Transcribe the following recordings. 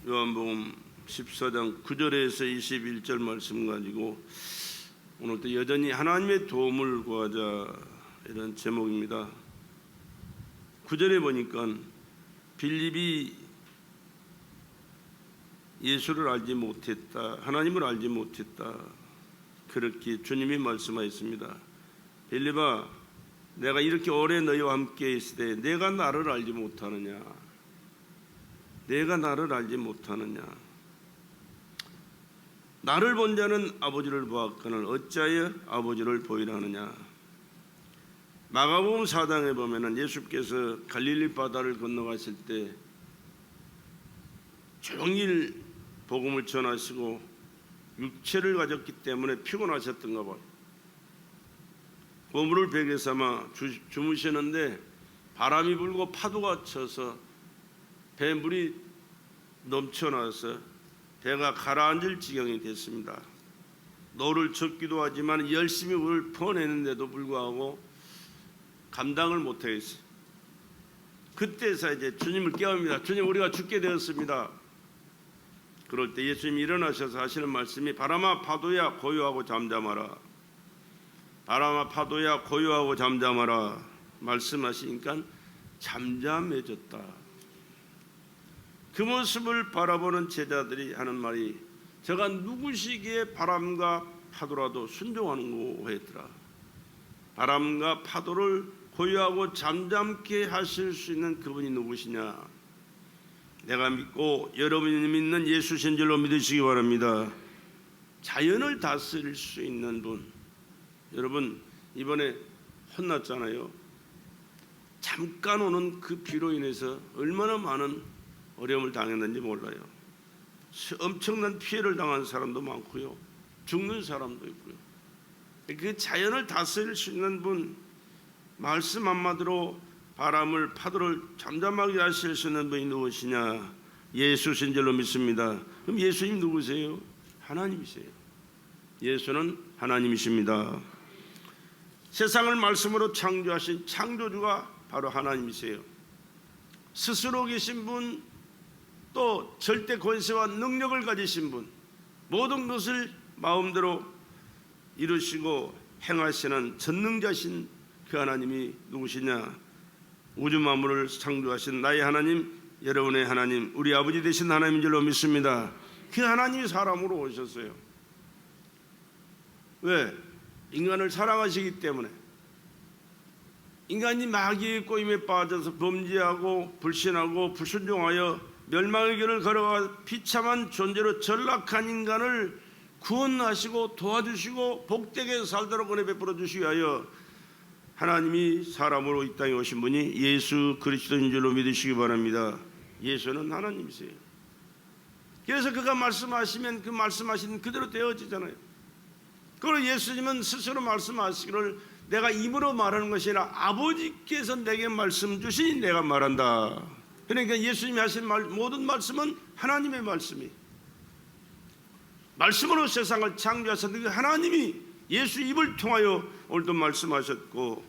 요한복음 14장 9절에서 21절 말씀 가지고 오늘도 여전히 하나님의 도움을 구하자 이런 제목입니다. 9절에 보니까 빌립이 예수를 알지 못했다, 하나님을 알지 못했다, 그렇게 주님이 말씀하셨습니다. 빌립아, 내가 이렇게 오래 너희와 함께 있을 때 내가 나를 알지 못하느냐? 내가 나를 알지 못하느냐? 나를 본 자는 아버지를 보았거늘 어찌하여 아버지를 보이라 하느냐? 마가복음 4장에 보면은 예수께서 갈릴리 바다를 건너가실 때 종일 복음을 전하시고 육체를 가졌기 때문에 피곤하셨던가 봐요. 고물을 베개 삼아 주무시는데 바람이 불고 파도가 쳐서 배물이 넘쳐나서 배가 가라앉을 지경이 됐습니다. 노를 젓기도 하지만 열심히 물을 퍼내는데도 불구하고 감당을 못하겠어요. 그때서 이제 주님을 깨웁니다. 주님, 우리가 죽게 되었습니다. 그럴 때 예수님이 일어나셔서 하시는 말씀이 바람아 파도야 고요하고 잠잠하라. 바람아 파도야 고요하고 잠잠하라 말씀하시니까 잠잠해졌다. 그 모습을 바라보는 제자들이 하는 말이 저가 누구시기에 바람과 파도라도 순종하는 거 했더라. 바람과 파도를 고요하고 잠잠케 하실 수 있는 그분이 누구시냐? 내가 믿고 여러분이 믿는 예수신 줄로 믿으시기 바랍니다. 자연을 다스릴 수 있는 분. 여러분 이번에 혼났잖아요. 잠깐 오는 그 비로 인해서 얼마나 많은 어려움을 당했는지 몰라요. 엄청난 피해를 당한 사람도 많고요, 죽는 사람도 있고요. 그 자연을 다스릴 수 있는 분, 말씀 한마디로 바람을 파도를 잠잠하게 하실 수 있는 분이 누구시냐? 예수신 줄로 믿습니다. 그럼 예수님 누구세요? 하나님이세요. 예수는 하나님이십니다. 세상을 말씀으로 창조하신 창조주가 바로 하나님이세요. 스스로 계신 분, 또 절대 권세와 능력을 가지신 분, 모든 것을 마음대로 이루시고 행하시는 전능자신 그 하나님이 누구시냐? 우주 만물을 창조하신 나의 하나님, 여러분의 하나님, 우리 아버지 되신 하나님인 줄로 믿습니다. 그 하나님이 사람으로 오셨어요. 왜? 인간을 사랑하시기 때문에. 인간이 마귀의 꼬임에 빠져서 범죄하고 불신하고 불순종하여 멸망의 길을 걸어가 비참한 존재로 전락한 인간을 구원하시고 도와주시고 복되게 살도록 은혜 베풀어 주시기 위하여 하나님이 사람으로 이 땅에 오신 분이 예수 그리스도인 줄로 믿으시기 바랍니다. 예수는 하나님이세요. 그래서 그가 말씀하시면 그 말씀하신 그대로 되어지잖아요. 그리고 예수님은 스스로 말씀하시기를 내가 입으로 말하는 것이 아니라 아버지께서 내게 말씀 주시니 내가 말한다. 그러니까 예수님이 하신 모든 말씀은 하나님의 말씀이, 말씀으로 세상을 창조하셨는데 하나님이 예수 입을 통하여 오늘도 말씀하셨고,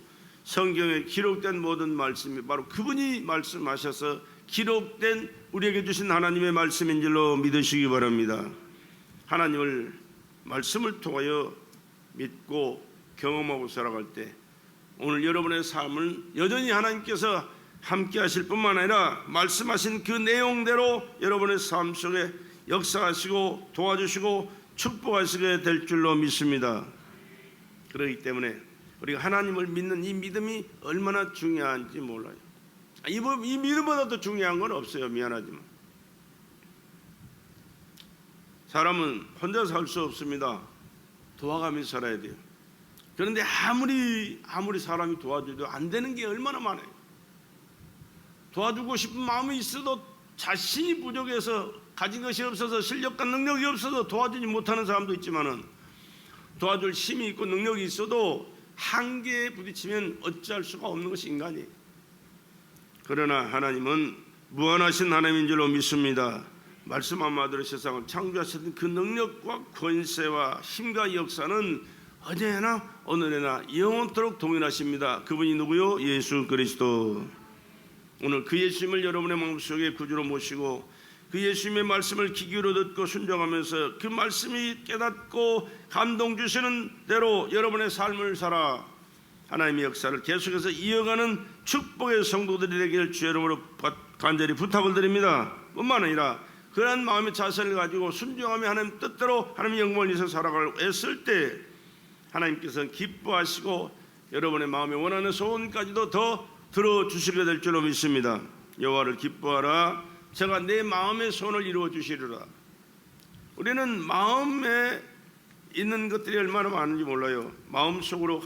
성경에 기록된 모든 말씀이 바로 그분이 말씀하셔서 기록된 우리에게 주신 하나님의 말씀인 줄로 믿으시기 바랍니다. 하나님을 말씀을 통하여 믿고 경험하고 살아갈 때 오늘 여러분의 삶은 여전히 하나님께서 함께 하실 뿐만 아니라 말씀하신 그 내용대로 여러분의 삶 속에 역사하시고 도와주시고 축복하시게 될 줄로 믿습니다. 그렇기 때문에 우리가 하나님을 믿는 이 믿음이 얼마나 중요한지 몰라요. 이 믿음보다 더 중요한 건 없어요. 미안하지만 사람은 혼자 살 수 없습니다. 도와가면서 살아야 돼요. 그런데 아무리 사람이 도와줘도 안 되는 게 얼마나 많아요. 도와주고 싶은 마음이 있어도 자신이 부족해서 가진 것이 없어서 실력과 능력이 없어서 도와주지 못하는 사람도 있지만은 도와줄 힘이 있고 능력이 있어도 한계에 부딪히면 어찌할 수가 없는 것이 인간이에요. 그러나 하나님은 무한하신 하나님인 줄로 믿습니다. 말씀 한마디로 세상을 창조하셨던 그 능력과 권세와 힘과 역사는 어제나 오늘에나 영원토록 동일하십니다. 그분이 누구요? 예수 그리스도. 오늘 그 예수님을 여러분의 마음속에 구주로 모시고 그 그 예수님의 말씀을 귀 기울여 듣고 순종하면서 그 말씀이 깨닫고 감동 주시는 대로 여러분의 삶을 살아 하나님의 역사를 계속해서 이어가는 축복의 성도들이 되기를 주의 이름으로 간절히 부탁을 드립니다. 뿐만 아니라 그러한 마음의 자세를 가지고 순종하며 하나님 뜻대로 하나님의 영광을 위해서 살아가려고 애쓸 때 하나님께서는 기뻐하시고 여러분의 마음에 원하는 소원까지도 더 들어주시게 될 줄로 믿습니다. 여호와를 기뻐하라. 제가 내 마음의 소원을 이루어 주시리라. 우리는 마음에 있는 것들이 얼마나 많은지 몰라요. 마음속으로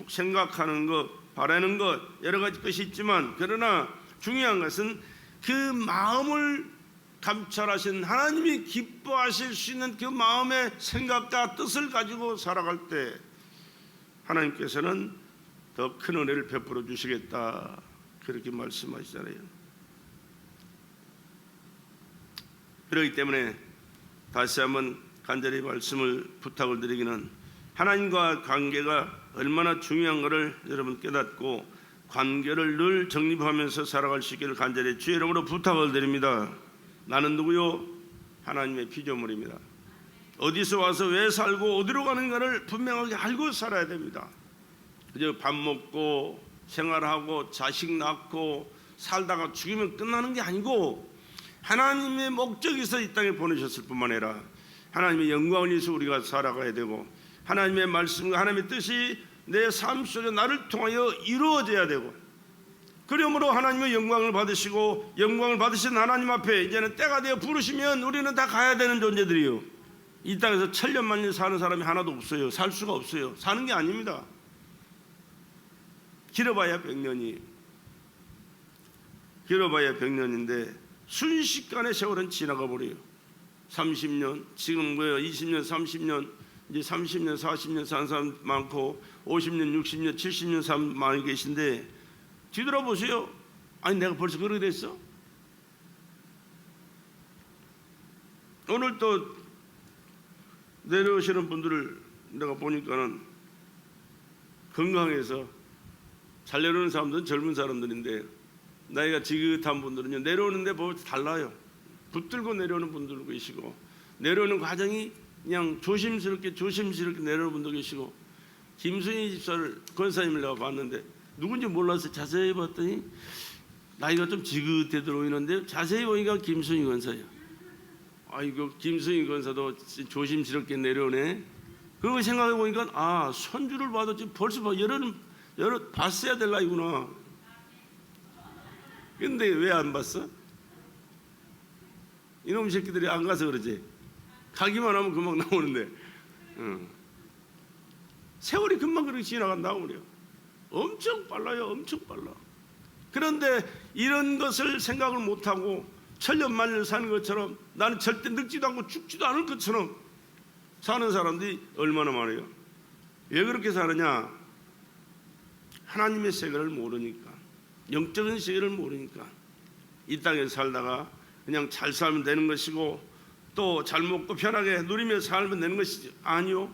생각하는 것, 바라는 것, 여러 가지 것이 있지만 그러나 중요한 것은 그 마음을 감찰하신 하나님이 기뻐하실 수 있는 그 마음의 생각과 뜻을 가지고 살아갈 때 하나님께서는 더 큰 은혜를 베풀어 주시겠다, 그렇게 말씀하시잖아요. 그렇기 때문에 다시 한번 간절히 말씀을 부탁을 드리기는 하나님과 관계가 얼마나 중요한 것을 여러분 깨닫고 관계를 늘 정립하면서 살아갈 수 있기를 간절히 주의 이름으로 부탁을 드립니다. 나는 누구요? 하나님의 피조물입니다. 어디서 와서 왜 살고 어디로 가는가를 분명하게 알고 살아야 됩니다. 그저 밥 먹고 생활하고 자식 낳고 살다가 죽으면 끝나는 게 아니고 하나님의 목적이 있어 이 땅에 보내셨을 뿐만 아니라 하나님의 영광을 위해서 우리가 살아가야 되고 하나님의 말씀과 하나님의 뜻이 내 삶 속에 나를 통하여 이루어져야 되고 그러므로 하나님의 영광을 받으시고 영광을 받으신 하나님 앞에 이제는 때가 되어 부르시면 우리는 다 가야 되는 존재들이요. 이 땅에서 천년만년 사는 사람이 하나도 없어요. 살 수가 없어요. 사는 게 아닙니다. 길어봐야 100년이 길어봐야 100년인데 순식간에 세월은 지나가 버려요. 30년, 지금 20년, 30년, 이제 30년, 40년 사는 사람 많고 50년, 60년, 70년 사람 많이 계신데 뒤돌아보세요. 아니 내가 벌써 그렇게 됐어? 오늘 또 내려오시는 분들을 내가 보니까는 건강해서 잘 내려오는 사람들은 젊은 사람들인데 나이가 지긋한 분들은요 내려오는데 뭐 달라요. 붙들고 내려오는 분들도 계시고 내려오는 과정이 그냥 조심스럽게 내려오는 분도 계시고 김순희 집사를 권사님을 내가 봤는데 누군지 몰라서 자세히 봤더니 나이가 좀 지긋해 들어오는데 자세히 보니까 김순희 권사예요. 아이고 김순희 권사도 조심스럽게 내려오네. 그리고 생각해 보니까 아 손주를 봐도 지금 벌써 여러 봤어야 될 나이구나. 근데 왜 안 봤어? 이놈 새끼들이 안 가서 그러지. 가기만 하면 금방 나오는데 세월이 금방 그렇게 지나간다고 그래요. 엄청 빨라요. 엄청 빨라. 그런데 이런 것을 생각을 못하고 천년만년 사는 것처럼 나는 절대 늙지도 않고 죽지도 않을 것처럼 사는 사람들이 얼마나 많아요. 왜 그렇게 사느냐? 하나님의 세계를 모르니까, 영적인 세계를 모르니까 이 땅에 살다가 그냥 잘 살면 되는 것이고 또 잘 먹고 편하게 누리며 살면 되는 것이지. 아니요.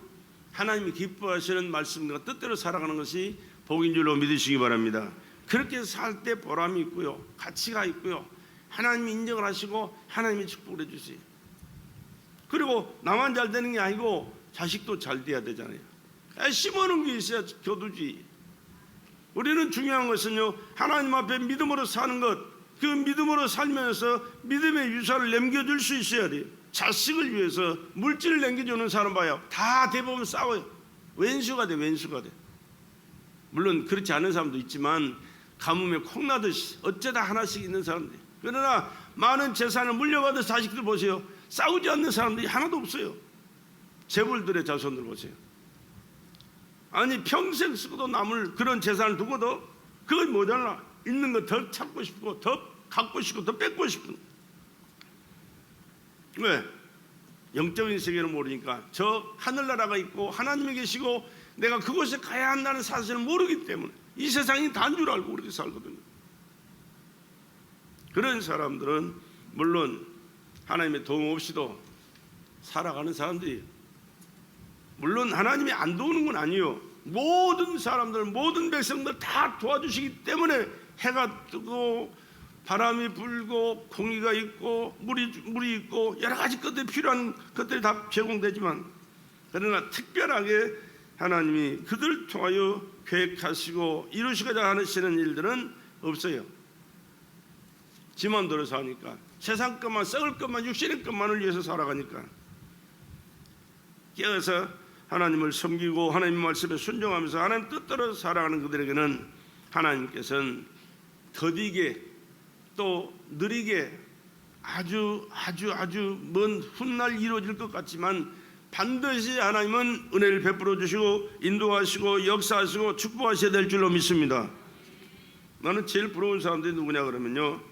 하나님이 기뻐하시는 말씀과 뜻대로 살아가는 것이 복인 줄로 믿으시기 바랍니다. 그렇게 살 때 보람이 있고요, 가치가 있고요, 하나님이 인정을 하시고 하나님이 축복을 해주세요. 그리고 나만 잘 되는 게 아니고 자식도 잘 돼야 되잖아요. 심어놓은 게 있어야 겨두지. 우리는 중요한 것은요 하나님 앞에 믿음으로 사는 것, 그 믿음으로 살면서 믿음의 유산을 남겨줄 수 있어야 돼요. 자식을 위해서 물질을 남겨주는 사람 봐요. 다 대부분 싸워요. 왼수가 돼. 물론 그렇지 않은 사람도 있지만 가뭄에 콩나듯이 어쩌다 하나씩 있는 사람들. 그러나 많은 재산을 물려받은 자식들 보세요. 싸우지 않는 사람들이 하나도 없어요. 재벌들의 자손들 보세요. 아니 평생 쓰고도 남을 그런 재산을 두고도 그걸 모자라. 있는 거 더 찾고 싶고 더 갖고 싶고 더 뺏고 싶은. 왜? 영적인 세계를 모르니까. 저 하늘나라가 있고 하나님이 계시고 내가 그곳에 가야 한다는 사실을 모르기 때문에 이 세상이 단 줄 알고 그렇게 살거든요. 그런 사람들은 물론 하나님의 도움 없이도 살아가는 사람들이에요. 물론 하나님이 안 도우는 건 아니에요. 모든 사람들, 모든 백성들 다 도와주시기 때문에 해가 뜨고 바람이 불고 공기가 있고 물이 있고 여러 가지 것들이 필요한 것들이 다 제공되지만, 그러나 특별하게 하나님이 그들을 통하여 계획하시고 이루시고자 하시는 일들은 없어요. 지 맘대로 사니까, 세상 것만, 썩을 것만, 육신의 것만을 위해서 살아가니까. 깨어서 하나님을 섬기고 하나님 말씀에 순종하면서 하나님 뜻대로 살아가는 그들에게는 하나님께서는 더디게 또 느리게 아주 먼 훗날 이루어질 것 같지만 반드시 하나님은 은혜를 베풀어 주시고 인도하시고 역사하시고 축복하셔야 될 줄로 믿습니다. 나는 제일 부러운 사람들이 누구냐 그러면요,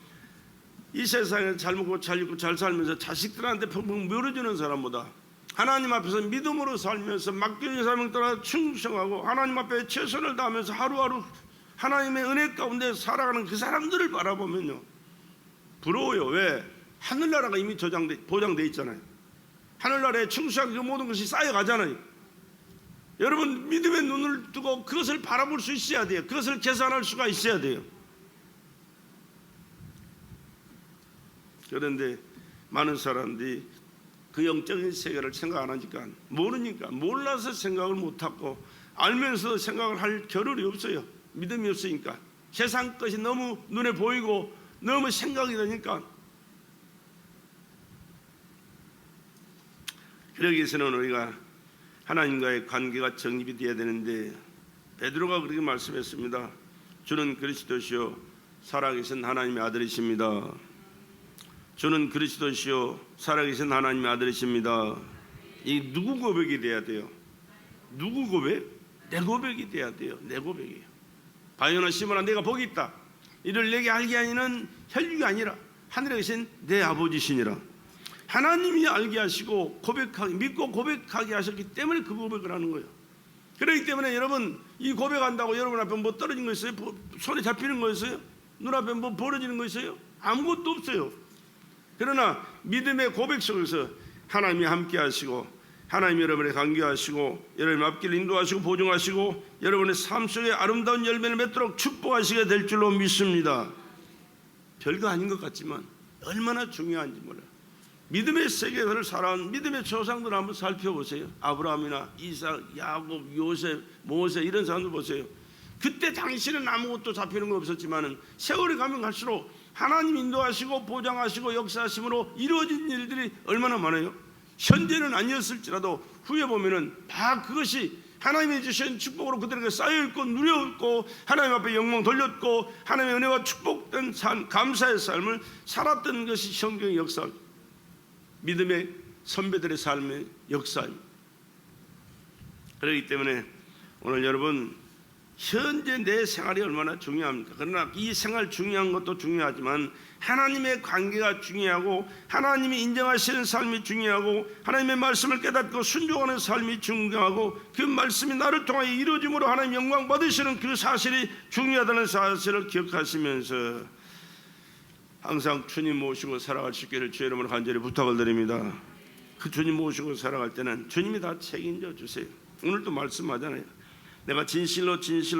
이 세상에 잘 먹고 잘 입고 잘 살면서 자식들한테 펑펑 밀어주는 사람보다 하나님 앞에서 믿음으로 살면서 맡겨진 사명에 따라 충성하고 하나님 앞에 최선을 다하면서 하루하루 하나님의 은혜 가운데 살아가는 그 사람들을 바라보면요 부러워요. 왜? 하늘나라가 이미 보장돼 있잖아요. 하늘나라에 충성하게 그 모든 것이 쌓여가잖아요. 여러분, 믿음의 눈을 뜨고 그것을 바라볼 수 있어야 돼요. 그것을 계산할 수가 있어야 돼요. 그런데 많은 사람들이 그 영적인 세계를 생각 안 하니까, 모르니까, 몰라서 생각을 못하고 알면서 생각을 할 겨를이 없어요. 믿음이 없으니까. 세상 것이 너무 눈에 보이고 너무 생각이 되니까. 그러기 위해서는 우리가 하나님과의 관계가 정립이 되어야 되는데, 베드로가 그렇게 말씀했습니다. 주는 그리스도시요 살아계신 하나님의 아들이십니다. 주는 그리스도시요 살아계신 하나님의 아들이십니다. 이 누구 고백이 돼야 돼요? 누구 고백? 내 고백이 돼야 돼요. 내 고백이에요. 바요나 시몬아, 내가 복이 있다. 이를 내게 알게 하니는 혈육이 아니라 하늘에 계신 내 아버지시니라. 하나님이 알게 하시고 고백하게, 믿고 고백하게 하셨기 때문에 그 고백을 하는 거예요. 그렇기 때문에 여러분, 이 고백한다고 여러분 앞에 뭐 떨어진 거 있어요? 손에 잡히는 거 있어요? 눈앞에 뭐 벌어지는 거 있어요? 아무것도 없어요. 그러나 믿음의 고백 속에서 하나님이 함께 하시고 하나님이 여러분의 관계하시고 여러분의 앞길을 인도하시고 보증하시고 여러분의 삶 속에 아름다운 열매를 맺도록 축복하시게 될 줄로 믿습니다. 별거 아닌 것 같지만 얼마나 중요한지 몰라요. 믿음의 세계를 살아온 믿음의 조상들 한번 살펴보세요. 아브라함이나 이삭, 야곱, 요셉, 모세 이런 사람들 보세요. 그때 당시는 아무것도 잡히는 거 없었지만 세월이 가면 갈수록 하나님 인도하시고 보장하시고 역사하심으로 이루어진 일들이 얼마나 많아요. 현재는 아니었을지라도 후에 보면은 다 그것이 하나님이 주신 축복으로 그들에게 쌓여있고 누려있고 하나님 앞에 영광 돌렸고 하나님의 은혜와 축복된 삶, 감사의 삶을 살았던 것이 성경의 역사, 믿음의 선배들의 삶의 역사입니다. 그렇기 때문에 오늘 여러분, 현재 내 생활이 얼마나 중요합니까? 그러나 이 생활 중요한 것도 중요하지만 하나님의 관계가 중요하고 하나님이 인정하시는 삶이 중요하고 하나님의 말씀을 깨닫고 순종하는 삶이 중요하고 그 말씀이 나를 통하여 이루어짐으로 하나님 영광 받으시는 그 사실이 중요하다는 사실을 기억하시면서 항상 주님 모시고 살아갈 수 있기를 주의 이름으로 간절히 부탁을 드립니다. 그 주님 모시고 살아갈 때는 주님이 다 책임져 주세요. 오늘도 말씀하잖아요. 내가 진실로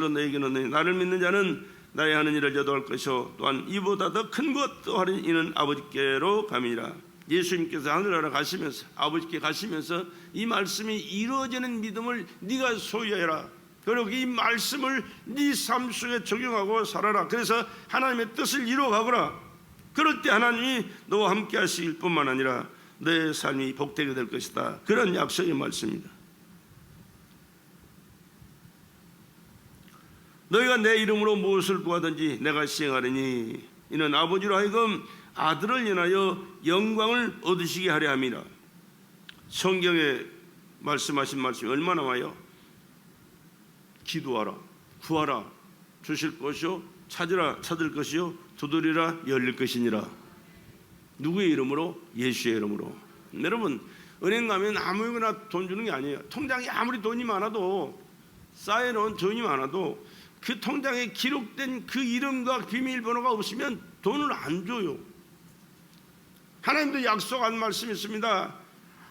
너에게 이르노니 나를 믿는 자는 나의 하는 일을 저도 할 것이요 또한 이보다 더 큰 것도 하리니 이는 아버지께로 감이라. 예수님께서 하늘나라 가시면서 아버지께 가시면서 이 말씀이 이루어지는 믿음을 네가 소유해라. 그리고 이 말씀을 네 삶 속에 적용하고 살아라. 그래서 하나님의 뜻을 이루어가거라. 그럴 때 하나님이 너와 함께 하실 뿐만 아니라 내 삶이 복되게 될 것이다. 그런 약속의 말씀입니다. 너희가 내 이름으로 무엇을 구하든지 내가 시행하리니 이는 아버지로 하여금 아들을 인하여 영광을 얻으시게 하려 함이라. 성경에 말씀하신 말씀이 얼마나 와요? 기도하라, 구하라, 주실 것이요 찾으라, 찾을 것이요 두드리라, 열릴 것이니라. 누구의 이름으로? 예수의 이름으로. 여러분, 은행 가면 아무거나 돈 주는 게 아니에요. 통장에 아무리 돈이 많아도, 쌓여놓은 돈이 많아도 그 통장에 기록된 그 이름과 비밀번호가 없으면 돈을 안 줘요. 하나님도 약속한 말씀이 있습니다.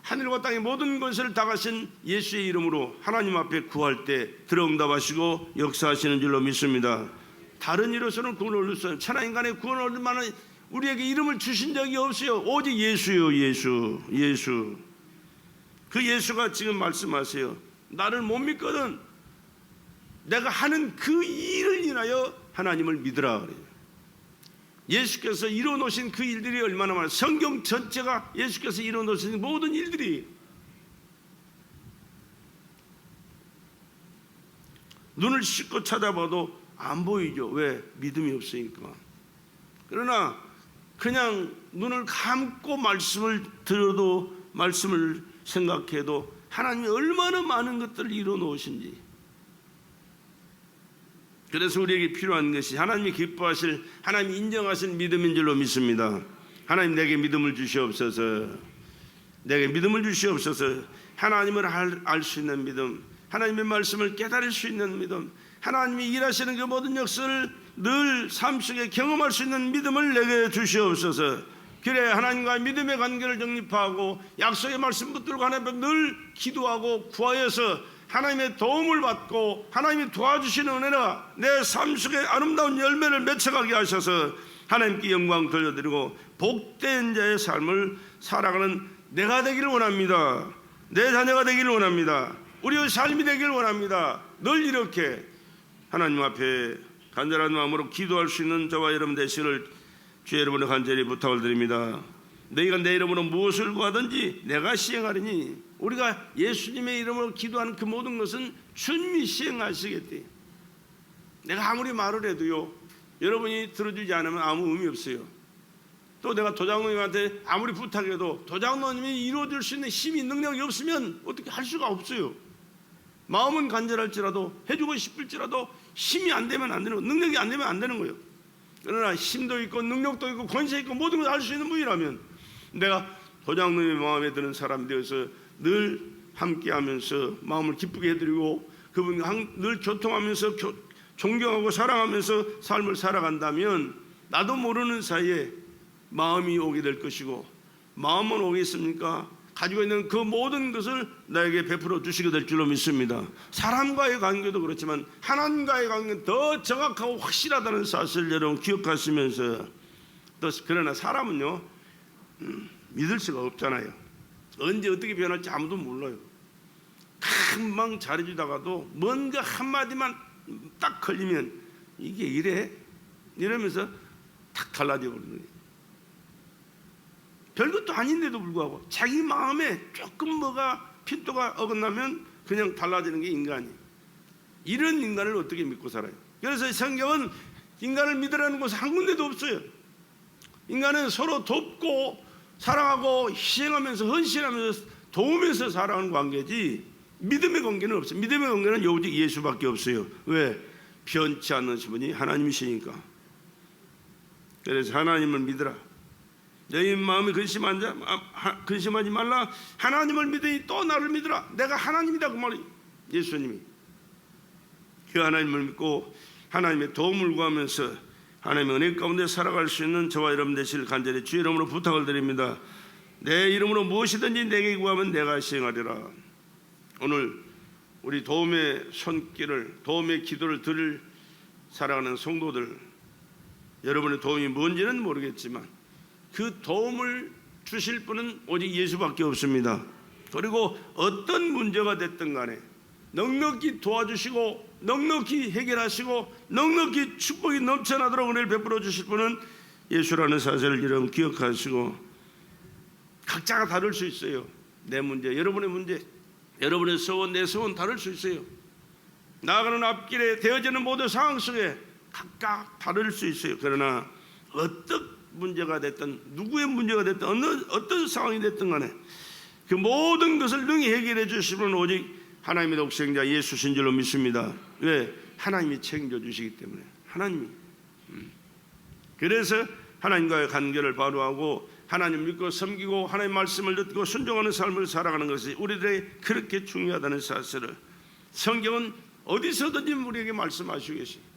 하늘과 땅의 모든 것을 다 가신 예수의 이름으로 하나님 앞에 구할 때 들어응답하시고 역사하시는 줄로 믿습니다. 다른 이로서는 구원을 얻을 수 없어요. 천하 인간의 구원을 얻을 만한 우리에게 이름을 주신 적이 없어요. 오직 예수요. 예수. 그 예수가 지금 말씀하세요. 나를 못 믿거든 내가 하는 그 일을 인하여 하나님을 믿으라 그래요. 예수께서 이루어놓으신 그 일들이 얼마나 많아요. 성경 전체가 예수께서 이루어놓으신 모든 일들이 눈을 씻고 찾아봐도 안 보이죠. 왜? 믿음이 없으니까. 그러나 그냥 눈을 감고 말씀을 들어도 말씀을 생각해도 하나님이 얼마나 많은 것들을 이루어놓으신지. 그래서 우리에게 필요한 것이 하나님이 기뻐하실, 하나님이 인정하실 믿음인 줄로 믿습니다. 하나님 내게 믿음을 주시옵소서. 내게 믿음을 주시옵소서. 하나님을 알 수 있는 믿음, 하나님의 말씀을 깨달을 수 있는 믿음, 하나님이 일하시는 그 모든 역사를 늘 삶 속에 경험할 수 있는 믿음을 내게 주시옵소서. 그래 하나님과의 믿음의 관계를 정립하고 약속의 말씀 붙들고 하나님 늘 기도하고 구하여서 하나님의 도움을 받고 하나님이 도와주시는 은혜라 내 삶 속에 아름다운 열매를 맺혀가게 하셔서 하나님께 영광 돌려드리고 복된 자의 삶을 살아가는 내가 되기를 원합니다. 내 자녀가 되기를 원합니다. 우리의 삶이 되기를 원합니다. 늘 이렇게 하나님 앞에 간절한 마음으로 기도할 수 있는 저와 여러분 되시기를 주 여러분의 간절히 부탁을 드립니다. 너희가 내 이름으로 무엇을 구하든지 내가 시행하리니. 우리가 예수님의 이름으로 기도하는 그 모든 것은 주님이 시행하시겠대. 내가 아무리 말을 해도요 여러분이 들어주지 않으면 아무 의미 없어요. 또 내가 도장로님한테 아무리 부탁해도 도장로님이 이루어질 수 있는 힘이 능력이 없으면 어떻게 할 수가 없어요. 마음은 간절할지라도 해주고 싶을지라도 힘이 안 되면 안 되는 거예요. 능력이 안 되면 안 되는 거예요. 그러나 힘도 있고 능력도 있고 권세 있고 모든 걸 할 수 있는 분이라면 내가 도장님의 마음에 드는 사람 되어서 늘 함께하면서 마음을 기쁘게 해드리고 그분 늘 교통하면서 존경하고 사랑하면서 삶을 살아간다면 나도 모르는 사이에 마음이 오게 될 것이고 마음은 오겠습니까? 가지고 있는 그 모든 것을 나에게 베풀어 주시게 될 줄로 믿습니다. 사람과의 관계도 그렇지만 하나님과의 관계는 더 정확하고 확실하다는 사실을 여러분 기억하시면서 또 그러나 사람은요 믿을 수가 없잖아요. 언제 어떻게 변할지 아무도 몰라요. 금방 잘해주다가도 뭔가 한마디만 딱 걸리면 이게 이래? 이러면서 탁 달라져 버리는 거예요. 별것도 아닌데도 불구하고 자기 마음에 조금 뭐가 핀도가 어긋나면 그냥 달라지는 게 인간이에요. 이런 인간을 어떻게 믿고 살아요? 그래서 성경은 인간을 믿으라는 곳은 한 군데도 없어요. 인간은 서로 돕고 사랑하고 희생하면서 헌신하면서 도우면서 살아가는 관계지 믿음의 관계는 없어요. 믿음의 관계는 오직 예수밖에 없어요. 왜? 변치 않는 분이 하나님이시니까. 그래서 하나님을 믿으라. 너희 마음이 근심하지 말라. 하나님을 믿으니 또 나를 믿으라. 내가 하나님이다 그 말이 예수님이. 그 하나님을 믿고 하나님의 도움을 구하면서 하나님의 은혜 가운데 살아갈 수 있는 저와 여러분 되시길 간절히 주 이름으로 부탁을 드립니다. 내 이름으로 무엇이든지 내게 구하면 내가 시행하리라. 오늘 우리 도움의 손길을 도움의 기도를 들을 살아가는 성도들 여러분의 도움이 뭔지는 모르겠지만 그 도움을 주실 분은 오직 예수밖에 없습니다. 그리고 어떤 문제가 됐든 간에 넉넉히 도와주시고 넉넉히 해결하시고 넉넉히 축복이 넘쳐나도록 은혜를 베풀어 주실 분은 예수라는 사실을 여러분 기억하시고 각자가 다를 수 있어요. 내 문제, 여러분의 문제, 여러분의 소원, 내 소원 다를 수 있어요. 나아가는 앞길에 되어지는 모든 상황 속에 각각 다를 수 있어요. 그러나 어떤 문제가 됐든 누구의 문제가 됐든 어떤 상황이 됐든 간에 그 모든 것을 능히 해결해 주시면 오직 하나님의 독생자 예수신 줄로 믿습니다. 왜? 하나님이 챙겨주시기 때문에. 하나님이. 그래서 하나님과의 관계를 바로하고 하나님 믿고 섬기고 하나님의 말씀을 듣고 순종하는 삶을 살아가는 것이 우리들에게 그렇게 중요하다는 사실을 성경은 어디서든지 우리에게 말씀하시고 계십니다.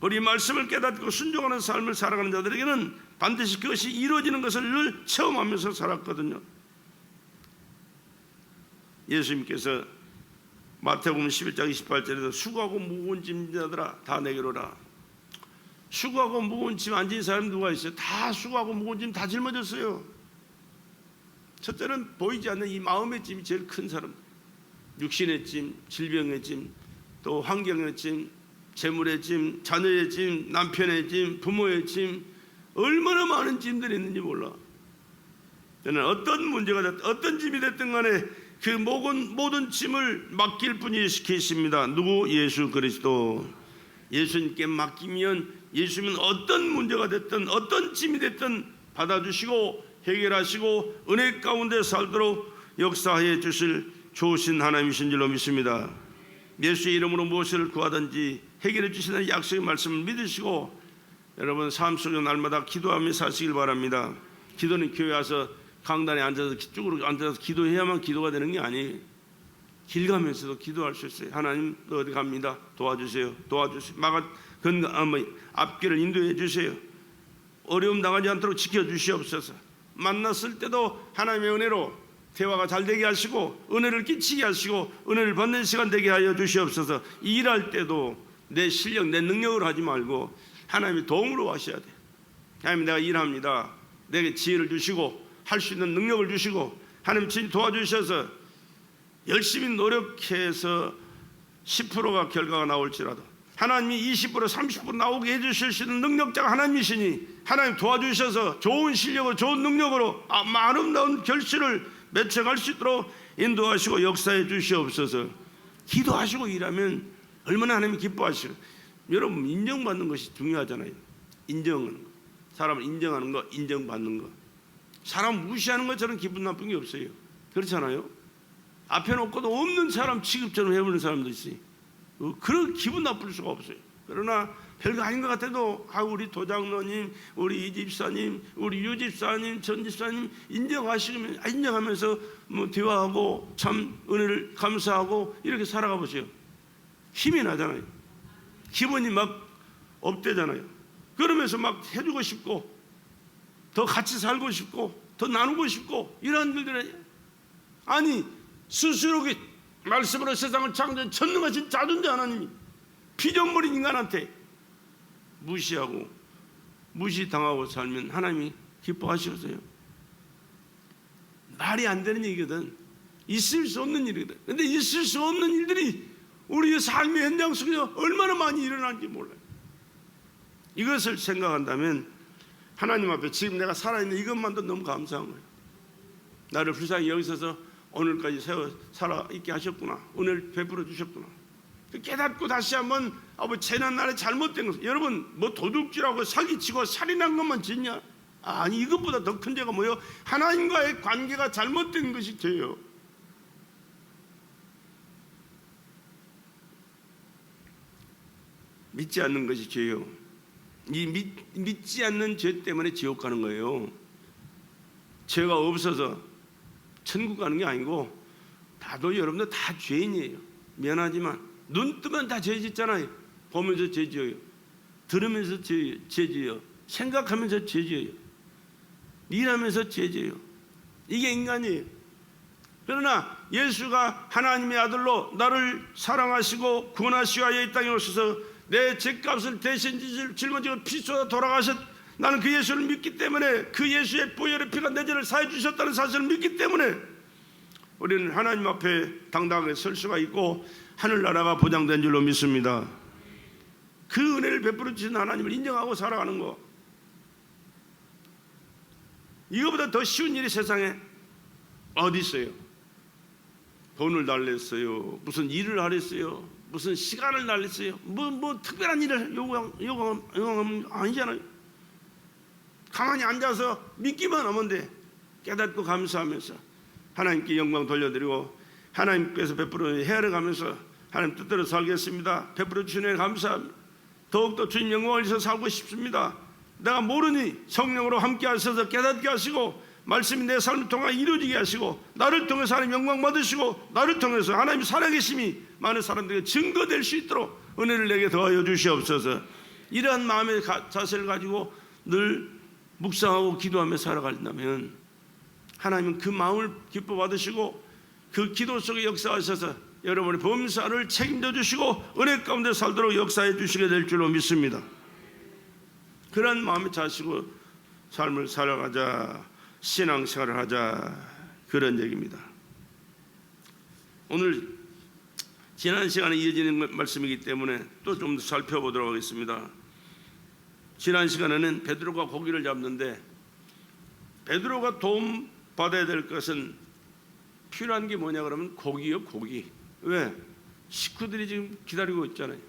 우리 말씀을 깨닫고 순종하는 삶을 살아가는 자들에게는 반드시 그것이 이루어지는 것을 늘 체험하면서 살았거든요. 예수님께서 마태복음 11장 28절에서 수고하고 무거운 짐진 자들아 다 내게로 오라. 수고하고 무거운 짐 앉은 사람 누가 있어요? 다 수고하고 무거운 짐 다 짊어졌어요. 첫째는 보이지 않는 이 마음의 짐이 제일 큰 사람. 육신의 짐, 질병의 짐, 또 환경의 짐, 재물의 짐, 자녀의 짐, 남편의 짐, 부모의 짐, 얼마나 많은 짐들이 있는지 몰라. 저는 어떤 문제가 됐든 어떤 짐이 됐든 간에 그 모든 짐을 맡길 분이 계십니다. 누구? 예수 그리스도. 예수님께 맡기면 예수님은 어떤 문제가 됐든 어떤 짐이 됐든 받아주시고 해결하시고 은혜 가운데 살도록 역사해 주실 좋으신 하나님이신 줄로 믿습니다. 예수의 이름으로 무엇을 구하든지 해결해 주시는 약속의 말씀을 믿으시고 여러분 삶 속에 날마다 기도하며 사시길 바랍니다. 기도는 교회 와서 강단에 앉아서 쭉으로 앉아서 기도해야만 기도가 되는 게 아니에요. 길 가면서도 기도할 수 있어요. 하나님 어디 갑니다. 도와주세요. 도와주세요. 앞길을 인도해 주세요. 어려움 당하지 않도록 지켜주시옵소서. 만났을 때도 하나님의 은혜로 대화가 잘 되게 하시고 은혜를 끼치게 하시고 은혜를 받는 시간 되게 하여 주시옵소서. 일할 때도 내 실력 내 능력으로 하지 말고 하나님의 도움으로 하셔야 돼요. 하나님 내가 일합니다. 내게 지혜를 주시고 할 수 있는 능력을 주시고 하나님 진짜 도와주셔서 열심히 노력해서 10%가 결과가 나올지라도 하나님이 20% 30% 나오게 해주실 수 있는 능력자가 하나님이시니 하나님 도와주셔서 좋은 실력으로 좋은 능력으로 아름다운 결실을 맺혀갈 수 있도록 인도하시고 역사해 주시옵소서. 기도하시고 일하면 얼마나 하나님이 기뻐하시고. 여러분 인정받는 것이 중요하잖아요. 인정하는 거, 사람을 인정하는 거, 인정받는 거. 사람 무시하는 것처럼 기분 나쁜 게 없어요. 그렇잖아요. 앞에 놓고도 없는 사람 취급처럼 해보는 사람도 있어요. 그런 기분 나쁠 수가 없어요. 그러나 별거 아닌 것 같아도 우리 도장로님, 우리 이 집사님, 우리 유 집사님, 전 집사님 인정하면서 대화하고 참 은혜를 감사하고 이렇게 살아가 보세요. 힘이 나잖아요. 기분이 막 업되잖아요. 그러면서 막 해주고 싶고 더 같이 살고 싶고 더 나누고 싶고 이런 일들이 아니 스스로 말씀으로 세상을 창조한 전능하신 자존자 하나님이 피조물인 인간한테 무시하고 무시당하고 살면 하나님이 기뻐하시겠어요? 말이 안 되는 얘기거든. 있을 수 없는 일이거든. 근데 있을 수 없는 일들이 우리의 삶의 현장 속에서 얼마나 많이 일어나는지 몰라요. 이것을 생각한다면 하나님 앞에 지금 내가 살아있는 이것만도 너무 감사한 거예요. 나를 불쌍히 여기서 오늘까지 살아있게 하셨구나. 은혜를 베풀어 주셨구나. 깨닫고 다시 한번 재난 날에 잘못된 것. 여러분 도둑질하고 사기치고 살인한 것만 짓냐? 아니 이것보다 더 큰 죄가 뭐예요? 하나님과의 관계가 잘못된 것이 죄예요. 믿지 않는 것이 죄예요. 이 믿지 않는 죄 때문에 지옥 가는 거예요. 죄가 없어서 천국 가는 게 아니고 다도 여러분들 다 죄인이에요. 미안하지만 눈 뜨면 다 죄 짓잖아요. 보면서 죄 지어요. 들으면서 죄 지어요. 생각하면서 죄 지어요. 일하면서 죄 지어요. 이게 인간이에요. 그러나 예수가 하나님의 아들로 나를 사랑하시고 구원하시기 위하여 이 땅에 오셔서 내 죄값을 대신 짊어지고 피 쏟아 돌아가셨. 나는 그 예수를 믿기 때문에 그 예수의 보혈의 피가 내 죄를 사해 주셨다는 사실을 믿기 때문에 우리는 하나님 앞에 당당하게 설 수가 있고 하늘나라가 보장된 줄로 믿습니다. 그 은혜를 베풀어 주신 하나님을 인정하고 살아가는 거, 이거보다 더 쉬운 일이 세상에 어디 있어요? 돈을 달랬어요. 무슨 일을 하랬어요. 무슨 시간을 날렸어요. 뭐 특별한 일을 요구하면 아니잖아요. 가만히 앉아서 믿기만 하면 돼. 깨닫고 감사하면서 하나님께 영광 돌려드리고 하나님께서 베풀어 헤아려가면서 하나님 뜻대로 살겠습니다. 베풀어 주시네 감사합니다. 더욱더 주님 영광을 위해서 살고 싶습니다. 내가 모르니 성령으로 함께 하셔서 깨닫게 하시고 말씀이 내 삶을 통해 이루어지게 하시고 나를 통해서 하나님 영광 받으시고 나를 통해서 하나님 살아계심이 많은 사람들에게 증거될 수 있도록 은혜를 내게 더하여 주시옵소서. 이러한 마음의 자세를 가지고 늘 묵상하고 기도하며 살아간다면 하나님은 그 마음을 기뻐 받으시고 그 기도 속에 역사하셔서 여러분의 범사를 책임져 주시고 은혜 가운데 살도록 역사해 주시게 될 줄로 믿습니다. 그런 마음에 자시고 삶을 살아가자, 신앙생활을 하자, 그런 얘기입니다. 오늘 지난 시간에 이어지는 말씀이기 때문에 또 좀 살펴보도록 하겠습니다. 지난 시간에는 베드로가 고기를 잡는데 베드로가 도움 받아야 될 것은 필요한 게 뭐냐 그러면 고기요, 고기. 왜? 식구들이 지금 기다리고 있잖아요.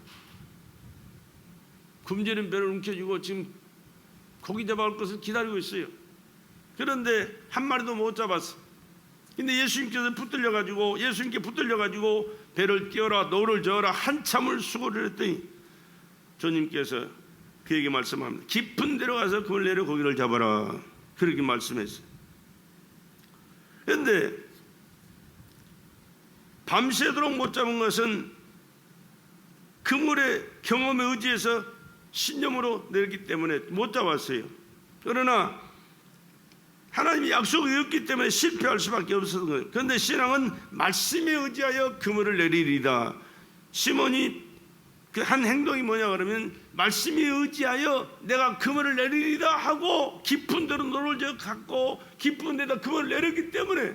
굶주린 배를 움켜쥐고 지금 고기 잡아올 것을 기다리고 있어요. 그런데 한 마리도 못 잡았어. 근데 예수님께 붙들려가지고 배를 띄워라, 노를 저어라, 한참을 수고를 했더니 주님께서 그에게 말씀합니다. 깊은 데로 가서 그걸 내려 고기를 잡아라, 그렇게 말씀했어요. 그런데 밤새도록 못 잡은 것은 그물의 경험에 의지해서 신념으로 내렸기 때문에 못 잡았어요. 그러나 하나님이 약속이었기 때문에 실패할 수밖에 없었던 거예요. 그런데 신앙은 말씀에 의지하여 그물을 내리리다. 시몬이 그 한 행동이 뭐냐 그러면 말씀에 의지하여 내가 그물을 내리리다 하고 깊은 데로 노를 저 갖고 깊은 데다 그물을 내렸기 때문에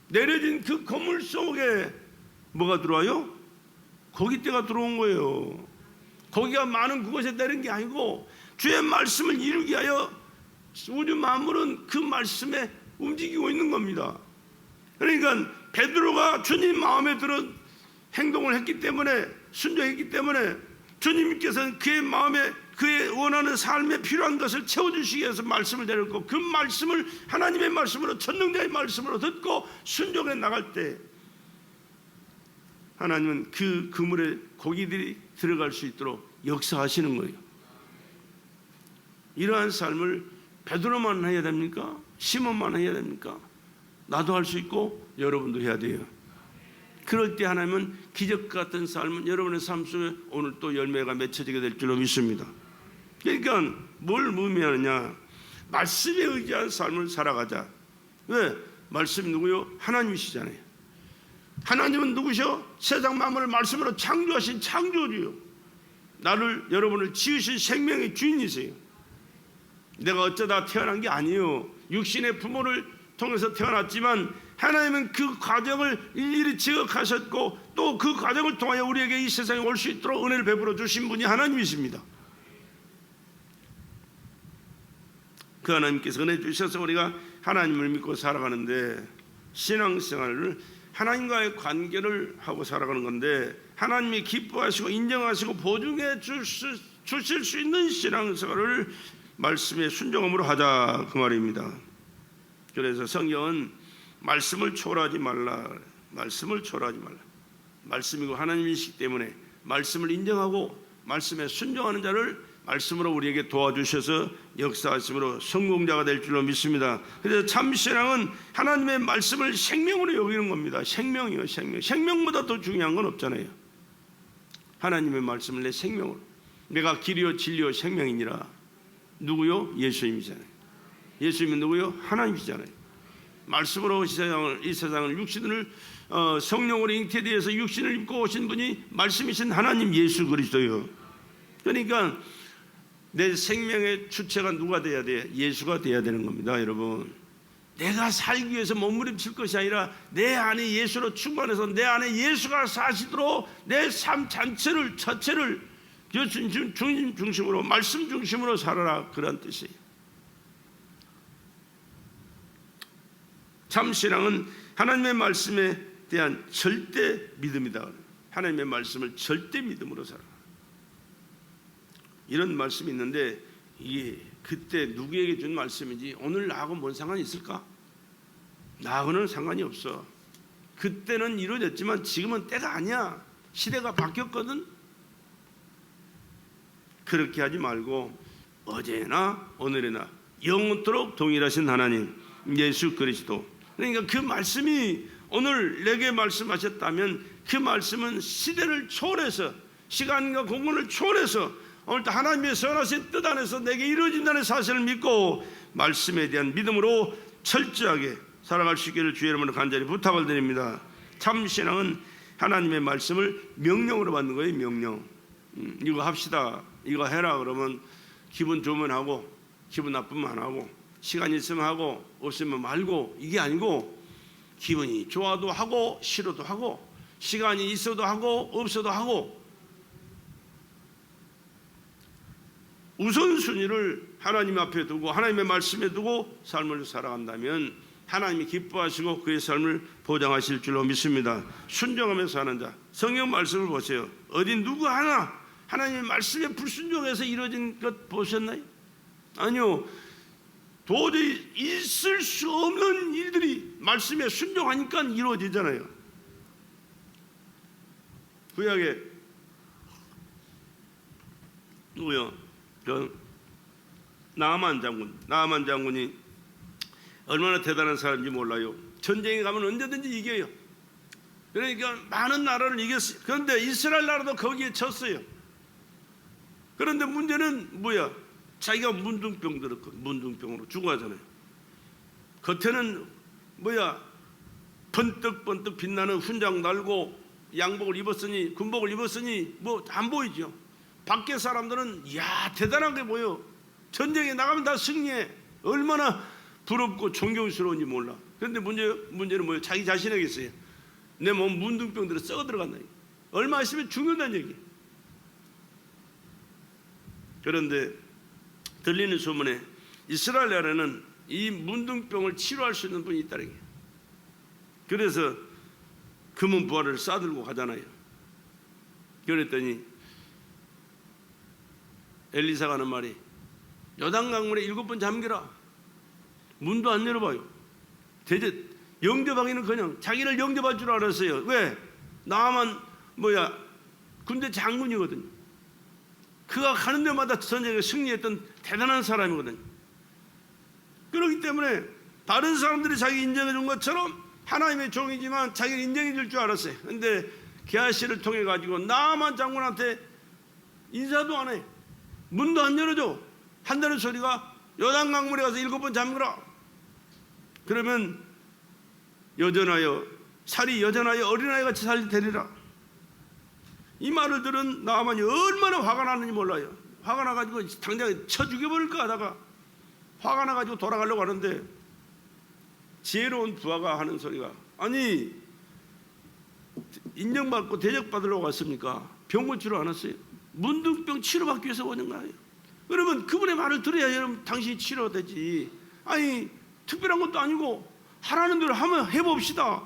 내려진 그 그물 속에 뭐가 들어와요? 고깃대가 들어온 거예요. 고기가 많은 그곳에 내린 게 아니고 주의 말씀을 이루기 위하여 우주 만물은 그 말씀에 움직이고 있는 겁니다. 그러니까 베드로가 주님 마음에 들어 행동을 했기 때문에, 순종했기 때문에 주님께서는 그의 마음에 그의 원하는 삶에 필요한 것을 채워주시기 위해서 말씀을 내렸고, 그 말씀을 하나님의 말씀으로, 전능자의 말씀으로 듣고 순종해 나갈 때 하나님은 그 그물에 고기들이 들어갈 수 있도록 역사하시는 거예요. 이러한 삶을 베드로만 해야 됩니까? 시몬만 해야 됩니까? 나도 할 수 있고 여러분도 해야 돼요. 그럴 때 하나님은 기적 같은 삶은 여러분의 삶 속에 오늘 또 열매가 맺혀지게 될 줄로 믿습니다. 그러니까 뭘 의미하느냐? 말씀에 의지한 삶을 살아가자. 왜? 말씀이 누구요? 하나님이시잖아요. 하나님은 누구셔? 세상 만물을 말씀으로 창조하신 창조주요. 나를, 여러분을 지으신 생명의 주인이세요. 내가 어쩌다 태어난 게 아니에요. 육신의 부모를 통해서 태어났지만 하나님은 그 과정을 일일이 지각하셨고 또 그 과정을 통하여 우리에게 이 세상에 올 수 있도록 은혜를 베풀어 주신 분이 하나님이십니다. 그 하나님께서 은혜 주셔서 우리가 하나님을 믿고 살아가는데, 신앙생활을 하나님과의 관계를 하고 살아가는 건데, 하나님이 기뻐하시고 인정하시고 보증해 주실 수 있는 신앙생활을 말씀에 순종함으로 하자, 그 말입니다. 그래서 성경은 말씀을 초월하지 말라, 말씀을 초월하지 말라. 말씀이고 하나님이시기 때문에 말씀을 인정하고 말씀에 순종하는 자를 말씀으로 우리에게 도와주셔서 역사하심으로 성공자가 될 줄로 믿습니다. 그래서 참 신앙은 하나님의 말씀을 생명으로 여기는 겁니다. 생명이요, 생명. 생명보다 더 중요한 건 없잖아요. 하나님의 말씀을 내 생명으로, 내가 길이요 진리요 생명이니라. 누구요? 예수님이잖아요. 예수님은 누구요? 하나님이잖아요. 말씀으로 이 세상을 육신을 성령으로 잉태되어서 육신을 입고 오신 분이 말씀이신 하나님 예수 그리스도요. 그러니까 내 생명의 주체가 누가 돼야 돼? 예수가 돼야 되는 겁니다, 여러분. 내가 살기 위해서 몸부림칠 것이 아니라 내 안에 예수로 충만해서 내 안에 예수가 사시도록 내 삶 자체를 주님 중심으로, 말씀 중심으로 살아라, 그런 뜻이에요. 참 신앙은 하나님의 말씀에 대한 절대 믿음이다. 하나님의 말씀을 절대 믿음으로 살아라. 이런 말씀이 있는데 이게 그때 누구에게 준 말씀인지 오늘 나하고 뭔 상관이 있을까? 나하고는 상관이 없어. 그때는 이루어졌지만 지금은 때가 아니야. 시대가 바뀌었거든. 그렇게 하지 말고 어제나 오늘이나 영원토록 동일하신 하나님 예수 그리스도, 그러니까 그 말씀이 오늘 내게 말씀하셨다면 그 말씀은 시대를 초월해서, 시간과 공간을 초월해서 오늘도 하나님의 선하신 뜻 안에서 내게 이루어진다는 사실을 믿고 말씀에 대한 믿음으로 철저하게 살아갈 수 있기를 주의 이름으로 간절히 부탁을 드립니다. 참 신앙은 하나님의 말씀을 명령으로 받는 거예요. 명령. 이거 합시다, 이거 해라 그러면 기분 좋으면 하고 기분 나쁘면 안 하고 시간 있으면 하고 없으면 말고 이게 아니고 기분이 좋아도 하고 싫어도 하고 시간이 있어도 하고 없어도 하고 우선순위를 하나님 앞에 두고 하나님의 말씀에 두고 삶을 살아간다면 하나님이 기뻐하시고 그의 삶을 보장하실 줄로 믿습니다. 순종하면서 사는 자, 성경 말씀을 보세요. 어디 누구 하나 하나님의 말씀에 불순종해서 이루어진 것 보셨나요? 아니요. 도저히 있을 수 없는 일들이 말씀에 순종하니까 이루어지잖아요. 구약에 누구요? 나아만 장군이 얼마나 대단한 사람인지 몰라요. 전쟁에 가면 언제든지 이겨요. 그러니까 많은 나라를 이겼어요. 그런데 이스라엘 나라도 거기에 졌어요. 그런데 문제는 뭐야? 자기가 문둥병 들었고 문둥병으로 죽어가잖아요. 겉에는 뭐야? 번뜩번뜩 빛나는 훈장 달고 양복을 입었으니 군복을 입었으니 뭐 안 보이죠. 밖에 사람들은 이야 대단한 게 보여. 전쟁에 나가면 다 승리해. 얼마나 부럽고 존경스러운지 몰라. 그런데 문제는 뭐예요? 자기 자신에게 있어요. 내 몸 문둥병들은 썩어 들어간다. 얼마 있으면 죽는다는 얘기. 그런데 들리는 소문에 이스라엘 나라는 이 문둥병을 치료할 수 있는 분이 있다는 게. 그래서 금은 부활을 싸들고 가잖아요. 그랬더니 엘리사가 하는 말이 요단강물에 7번 잠기라. 문도 안 열어봐요. 영접하기는 그냥 자기를 영접할 줄 알았어요. 왜? 나만 군대 장군이거든요. 그가 가는 데마다 전쟁에 승리했던 대단한 사람이거든요. 그렇기 때문에 다른 사람들이 자기 인정해 준 것처럼 하나님의 종이지만 자기를 인정해 줄 줄 알았어요. 그런데 게하시를 통해 가지고 나만 장군한테 인사도 안 해. 문도 안 열어줘. 한다는 소리가 요단강물에 가서 7번 잠그라. 그러면 살이 여전하여 어린아이같이 살이 되리라. 이 말을 들은 나아만이 얼마나 화가 나는지 몰라요. 화가 나가지고 당장 쳐 죽여버릴까 하다가 화가 나가지고 돌아가려고 하는데 지혜로운 부하가 하는 소리가 아니 인정받고 대접받으려고 왔습니까? 병 고치러 안 왔어요. 문둥병 치료받기 위해서 오는 거예요. 그러면 그분의 말을 들어야 여러분 당신이 치료되지. 아니 특별한 것도 아니고 하라는 대로 한번 해봅시다.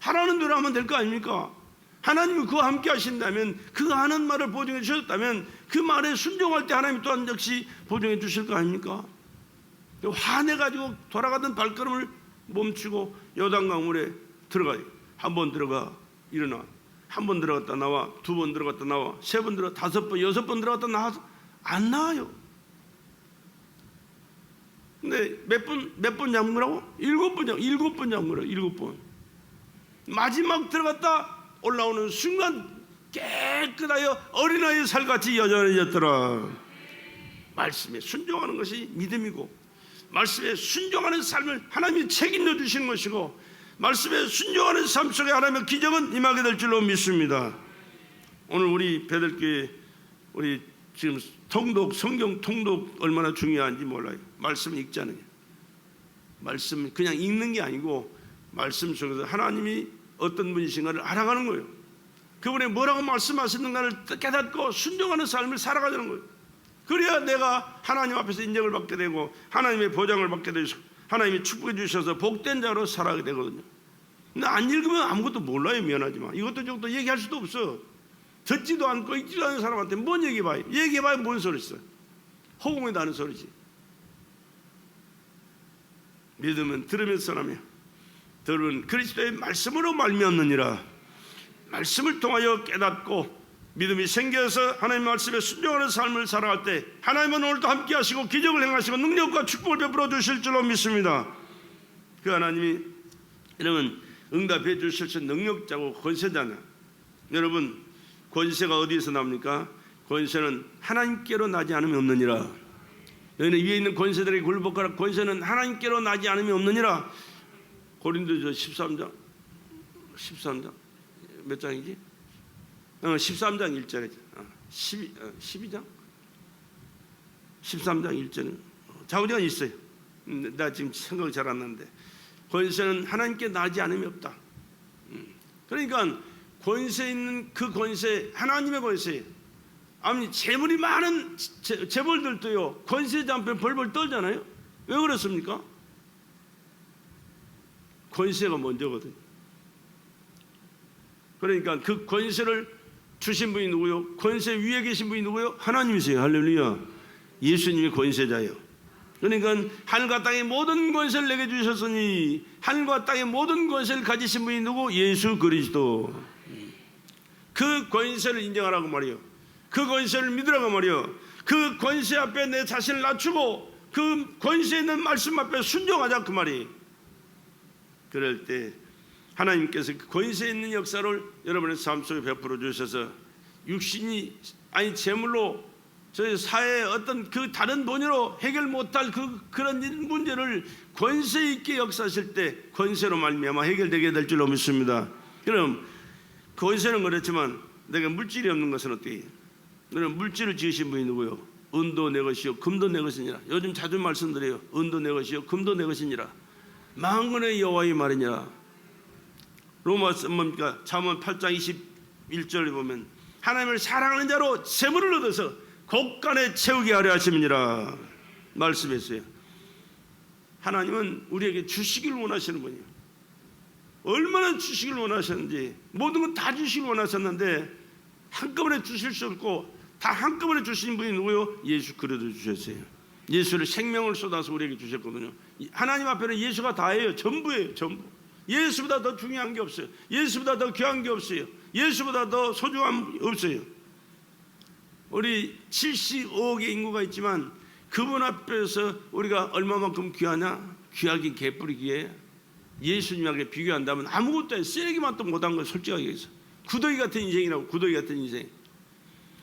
하라는 대로 하면 될 거 아닙니까? 하나님이 그와 함께 하신다면 그 하는 말을 보증해 주셨다면 그 말에 순종할 때 하나님 또한 역시 보증해 주실 거 아닙니까? 화내가지고 돌아가던 발걸음을 멈추고 요단강물에 들어가요. 한 번 들어가 일어나, 한 번 들어갔다 나와, 2번 들어갔다 나와, 3번 들어가, 5번, 6번 들어갔다 나와서 안 나와요. 근데 몇 번 잠그라고? 7번 잠그라고. 7번. 마지막 들어갔다 올라오는 순간 깨끗하여 어린아이 살같이 여전해졌더라. 말씀에 순종하는 것이 믿음이고 말씀에 순종하는 삶을 하나님이 책임져 주시는 것이고 말씀에 순종하는 삶 속에 하나님의 기적은 임하게 될 줄로 믿습니다. 오늘 우리 배들교회 우리 지금 성경 통독 얼마나 중요한지 몰라요. 말씀 읽자는 게. 말씀 그냥 읽는 게 아니고 말씀 속에서 하나님이 어떤 분이신가를 알아가는 거예요. 그분이 뭐라고 말씀하시는가를 깨닫고 순종하는 삶을 살아가자는 거예요. 그래야 내가 하나님 앞에서 인정을 받게 되고 하나님의 보장을 받게 되고 하나님이 축복해 주셔서 복된 자로 살아가게 되거든요. 근데 안 읽으면 아무것도 몰라요. 미안하지만 이것도 저것도 얘기할 수도 없어. 듣지도 않고 읽지도 않는 사람한테 뭔 얘기해봐요. 얘기해봐야 뭔 소리 있어요. 허공에 나는 소리지. 믿음은 들으면서 나며 들은 그리스도의 말씀으로 말미암느니라. 말씀을 통하여 깨닫고 믿음이 생겨서 하나님 말씀에 순종하는 삶을 살아갈 때 하나님은 오늘도 함께 하시고 기적을 행하시고 능력과 축복을 베풀어 주실 줄로 믿습니다. 그 하나님이 여러분 응답해 주실 수 능력자고 권세자냐. 여러분 권세가 어디에서 납니까? 권세는 하나님께로 나지 않으면 없느니라. 너희는 위에 있는 권세들에게 굴복하라. 권세는 하나님께로 나지 않으면 없느니라. 고린도서 13장 몇 장이지? 13장 1절에 12장 13장 1절은 자우리가 있어요. 나 지금 생각이 잘 안 나는데 권세는 하나님께 나지 않음이 없다. 그러니까 권세 있는 그 권세 하나님의 권세. 아니 재물이 많은 재벌들도요 권세 잡히면 벌벌 떨잖아요. 왜 그렇습니까? 권세가 먼저거든요. 그러니까 그 권세를 주신 분이 누구요? 권세 위에 계신 분이 누구요? 하나님이세요. 할렐루야. 예수님이 권세자예요. 그러니까 하늘과 땅의 모든 권세를 내게 주셨으니 하늘과 땅의 모든 권세를 가지신 분이 누구? 예수 그리스도. 그 권세를 인정하라고 말이요. 그 권세를 믿으라고 말이요. 그 권세 앞에 내 자신을 낮추고 그 권세 있는 말씀 앞에 순종하자 그 말이. 그럴 때 하나님께서 그 권세 있는 역사를 여러분의 삶 속에 베풀어 주셔서 육신이 아니 재물로 저희 사회의 어떤 그 다른 돈으로 해결 못할 그런 문제를 권세 있게 역사하실 때 권세로 말미암아 해결되게 될 줄로 믿습니다. 그럼 권세는 그렇지만 내가 물질이 없는 것은 어떻게? 그럼 물질을 지으신 분이 누구요? 은도 내 것이요 금도 내 것이니라. 요즘 자주 말씀드려요. 은도 내 것이요 금도 내 것이니라. 만군의 여호와의 말이니라. 로마서 뭡니까? 잠언 8장 21절에 보면 하나님을 사랑하는 자로 재물을 얻어서 곳간에 채우게 하려 하심이니라 말씀했어요. 하나님은 우리에게 주시기를 원하시는 분이에요. 얼마나 주시기를 원하셨는지 모든 건 다 주시기를 원하셨는데 한꺼번에 주실 수 없고 다 한꺼번에 주신 분이 누구요? 예수 그리스도 주셨어요. 예수를 생명을 쏟아서 우리에게 주셨거든요. 하나님 앞에는 예수가 다예요. 전부예요. 전부. 예수보다 더 중요한 게 없어요. 예수보다 더 귀한 게 없어요. 예수보다 더 소중한 게 없어요. 우리 75억의 인구가 있지만 그분 앞에서 우리가 얼마만큼 귀하냐? 귀하긴 개뿔이 귀해. 예수님하고 비교한다면 아무것도 아니에요. 쓰레기만 또 못한 건 솔직하게 얘기해서 구더기 같은 인생이라고. 구더기 같은 인생.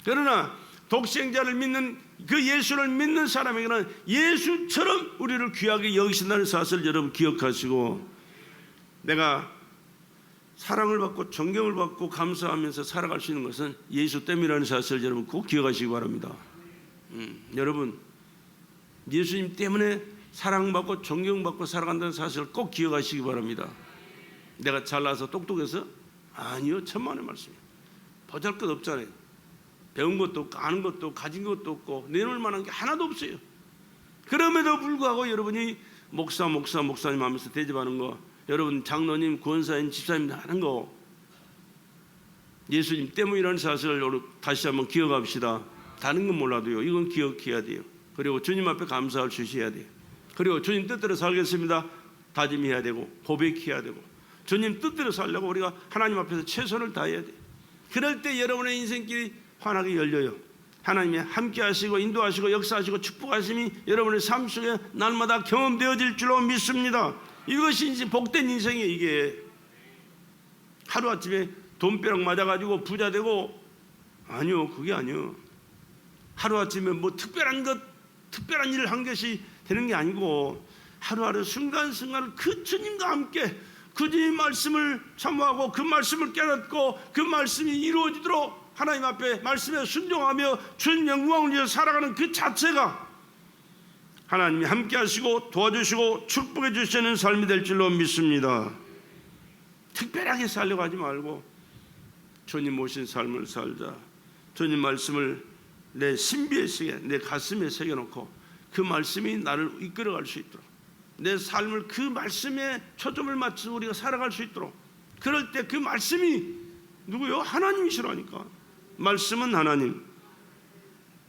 그러나 독생자를 믿는 그 예수를 믿는 사람에게는 예수처럼 우리를 귀하게 여기신다는 사실을 여러분 기억하시고 내가 사랑을 받고 존경을 받고 감사하면서 살아갈 수 있는 것은 예수 때문이라는 사실을 여러분 꼭 기억하시기 바랍니다. 여러분 예수님 때문에 사랑받고 존경받고 살아간다는 사실을 꼭 기억하시기 바랍니다. 내가 잘나서 똑똑해서? 아니요. 천만의 말씀이에요. 보잘것 없잖아요. 배운 것도 없고 아는 것도 없고 가진 것도 없고 내놓을 만한 게 하나도 없어요. 그럼에도 불구하고 여러분이 목사님 하면서 대접하는 거, 여러분 장로님, 권사님, 집사님 하는 거 예수님 때문이라는 사실을 다시 한번 기억합시다. 다른 건 몰라도요. 이건 기억해야 돼요. 그리고 주님 앞에 감사할 수 있어야 돼요. 그리고 주님 뜻대로 살겠습니다. 다짐해야 되고 고백해야 되고 주님 뜻대로 살려고 우리가 하나님 앞에서 최선을 다해야 돼요. 그럴 때 여러분의 인생길이 환하게 열려요. 하나님이 함께 하시고 인도하시고 역사하시고 축복하심이 여러분의 삶 속에 날마다 경험되어질 줄로 믿습니다. 이것이 이제 복된 인생이에요. 이게 하루아침에 돈벼락 맞아가지고 부자 되고 아니요. 그게 아니요. 하루아침에 뭐 특별한 일을 한 것이 되는 게 아니고 하루하루 순간순간을 그 주님과 함께 그 주님 말씀을 사모하고 그 말씀을 깨닫고 그 말씀이 이루어지도록 하나님 앞에 말씀에 순종하며 주님 영광을 위해 살아가는 그 자체가 하나님이 함께 하시고 도와주시고 축복해 주시는 삶이 될 줄로 믿습니다. 특별하게 살려고 하지 말고 주님 모신 삶을 살자. 주님 말씀을 내 신비의 세계, 내 가슴에 새겨놓고 그 말씀이 나를 이끌어갈 수 있도록 내 삶을 그 말씀에 초점을 맞춰서 우리가 살아갈 수 있도록 그럴 때 그 말씀이 누구요? 하나님이시라니까. 말씀은 하나님.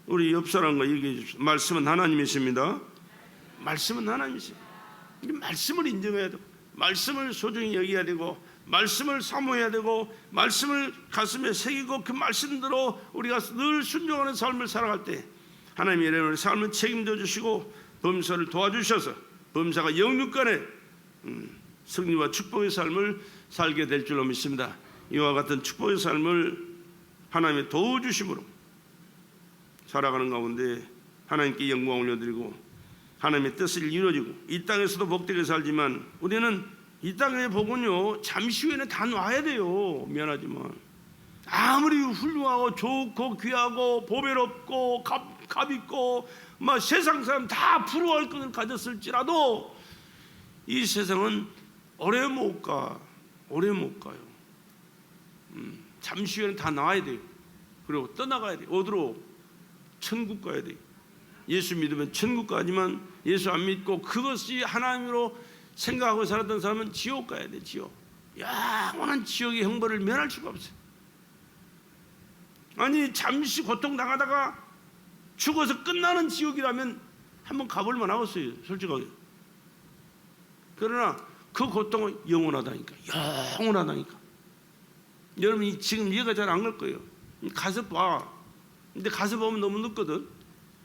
우리 옆 사람과 얘기해 주십시오. 말씀은 하나님이십니다. 말씀은 하나님이십니다. 말씀을 인정해야 되고 말씀을 소중히 여겨야 되고 말씀을 사모해야 되고 말씀을 가슴에 새기고 그 말씀대로 우리가 늘 순종하는 삶을 살아갈 때 하나님이 여러분의 삶을 책임져 주시고 범사를 도와주셔서 범사가 영육간의 승리와 축복의 삶을 살게 될 줄로 믿습니다. 이와 같은 축복의 삶을 하나님의 도와주심으로 살아가는 가운데 하나님께 영광을 올려드리고 하나님의 뜻을 이루어지고 이 땅에서도 복되게 살지만 우리는 이 땅의 복은요 잠시 후에는 다 놔야 돼요. 미안하지만 아무리 훌륭하고 좋고 귀하고 보배롭고 값 있고 막 세상 사람 다 부러워할 것을 가졌을지라도 이 세상은 오래 못 가요. 잠시 후에는 다 나와야 돼요. 그리고 떠나가야 돼요. 어디로? 천국 가야 돼요. 예수 믿으면 천국 가지만 예수 안 믿고 그것이 하나님으로 생각하고 살았던 사람은 지옥 가야 돼. 지옥. 영원한 지옥의 형벌을 면할 수가 없어요. 아니 잠시 고통당하다가 죽어서 끝나는 지옥이라면 한번 가볼 만하겠어요. 솔직하게. 그러나 그 고통은 영원하다니까. 영원하다니까. 여러분이 지금 이해가 잘 안 갈 거예요. 가서 봐. 근데 가서 보면 너무 늦거든.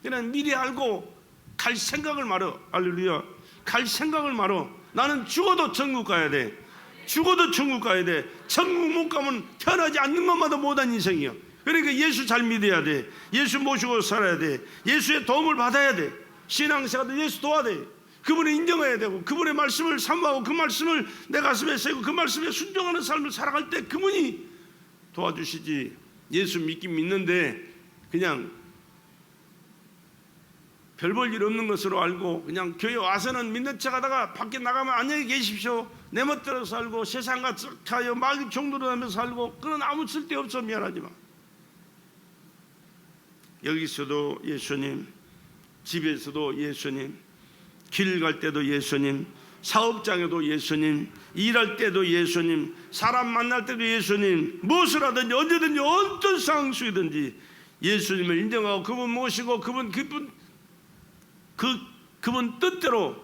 그냥 미리 알고 갈 생각을 말어. 할렐루야. 갈 생각을 말어. 나는 죽어도 천국 가야 돼. 죽어도 천국 가야 돼. 천국 못 가면 태어나지 않는 것마다 못한 인생이야. 그러니까 예수 잘 믿어야 돼. 예수 모시고 살아야 돼. 예수의 도움을 받아야 돼. 신앙생활도 예수 도와야 돼. 그분을 인정해야 되고 그분의 말씀을 사모하고 그 말씀을 내 가슴에 새고 그 말씀에 순종하는 삶을 살아갈 때 그분이 도와주시지. 예수 믿긴 믿는데 그냥 별 볼 일 없는 것으로 알고 그냥 교회 와서는 믿는 척 하다가 밖에 나가면 안녕히 계십시오. 내 멋대로 살고 세상과 자여 막 정도로 하면서 살고 그건 아무 쓸데없어. 미안하지만 여기서도 예수님, 집에서도 예수님, 길 갈 때도 예수님, 사업장에도 예수님, 일할 때도 예수님, 사람 만날 때도 예수님, 무엇을 하든지 언제든지 어떤 상황 속이든지 예수님을 인정하고 그분 모시고 그분 뜻대로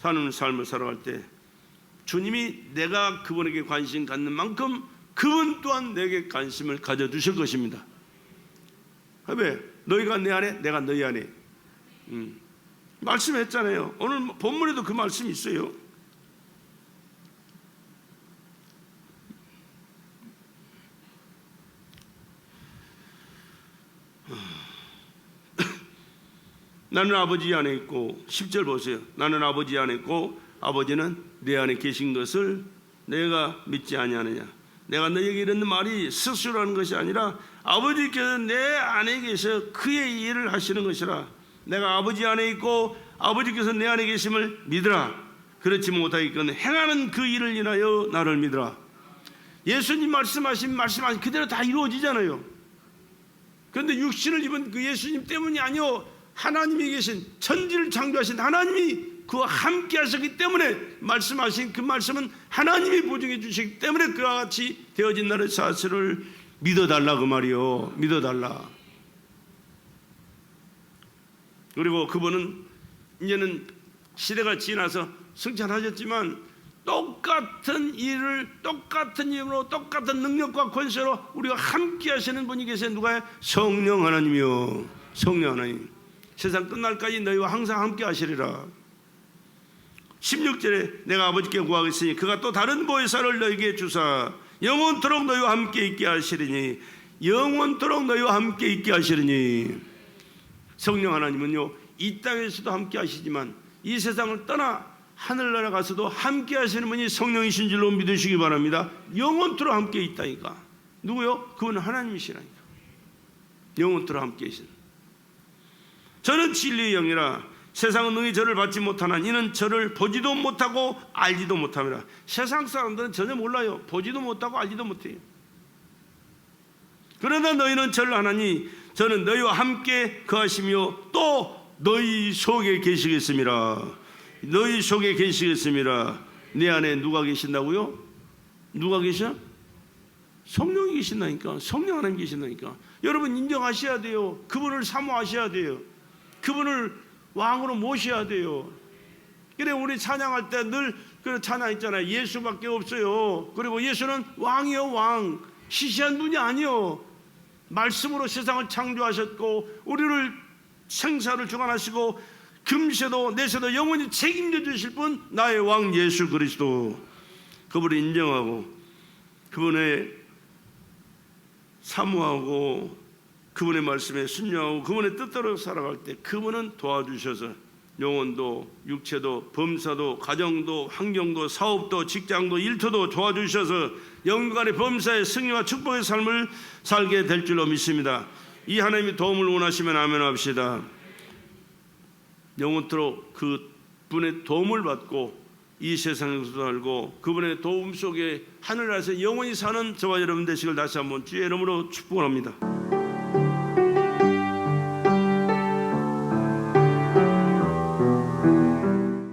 사는 삶을 살아갈 때 주님이 내가 그분에게 관심 갖는 만큼 그분 또한 내게 관심을 가져주실 것입니다. 왜? 너희가 내 안에 내가 너희 안에. 말씀했잖아요. 오늘 본문에도 그 말씀이 있어요. 나는 아버지 안에 있고 10절 보세요. 나는 아버지 안에 있고 아버지는 내 안에 계신 것을 내가 믿지 아니하느냐. 내가 너에게 이르는 말이 스스로 하는 것이 아니라 아버지께서 내 안에 계셔 그의 일을 하시는 것이라. 내가 아버지 안에 있고 아버지께서 내 안에 계심을 믿으라. 그렇지 못하겠거든 행하는 그 일을 인하여 나를 믿으라. 예수님 말씀하신 그대로 다 이루어지잖아요. 그런데 육신을 입은 그 예수님 때문이 아니요 하나님이 계신 천지를 창조하신 하나님이 그와 함께 하셨기 때문에 말씀하신 그 말씀은 하나님이 보증해 주시기 때문에 그와 같이 되어진 나의 사실을 믿어달라 그 말이요. 믿어달라. 그리고 그분은 이제는 시대가 지나서 승천하셨지만 똑같은 일을 똑같은 이름으로 똑같은 능력과 권세로 우리가 함께 하시는 분이 계세요. 누가요? 성령 하나님이요. 성령 하나님. 세상 끝날까지 너희와 항상 함께 하시리라. 16절에 내가 아버지께 구하겠으니 그가 또 다른 보혜사를 너희에게 주사 영원토록 너희와 함께 있게 하시리니. 영원토록 너희와 함께 있게 하시리니. 성령 하나님은요 이 땅에서도 함께 하시지만 이 세상을 떠나 하늘나라 가서도 함께 하시는 분이 성령이신 줄로 믿으시기 바랍니다. 영원토록 함께 있다니까. 누구요? 그분은 하나님이시라니까. 영원토록 함께 계신. 저는 진리의 영이라 세상은 능히 저를 받지 못하나 이는 저를 보지도 못하고 알지도 못함이라. 세상 사람들은 전혀 몰라요. 보지도 못하고 알지도 못해요. 그러나 너희는 저를 아나니 저는 너희와 함께 거하시며 또 너희 속에 계시겠습니다. 너희 속에 계시겠습니다. 내 안에 누가 계신다고요? 누가 계셔? 성령이 계신다니까. 성령 하나님 계신다니까. 여러분 인정하셔야 돼요. 그분을 사모하셔야 돼요. 그분을 왕으로 모셔야 돼요. 그래 우리 찬양할 때 늘 그 찬양 있잖아요. 예수밖에 없어요. 그리고 예수는 왕이요 왕. 시시한 분이 아니요. 말씀으로 세상을 창조하셨고 우리를 생사를 주관하시고 금세도 내세도 영원히 책임져 주실 분 나의 왕 예수 그리스도. 그분을 인정하고 그분의 사모하고 그분의 말씀에 순종하고 그분의 뜻대로 살아갈 때 그분은 도와주셔서 영혼도 육체도 범사도 가정도 환경도 사업도 직장도 일터도 도와주셔서 영간의 범사의 승리와 축복의 삶을 살게 될 줄로 믿습니다. 이 하나님의 도움을 원하시면 아멘 합시다. 영원토록 그 분의 도움을 받고 이 세상에서 살고 그분의 도움 속에 하늘 아래서 영원히 사는 저와 여러분 되시길 다시 한번 주의 이름으로 축복합니다.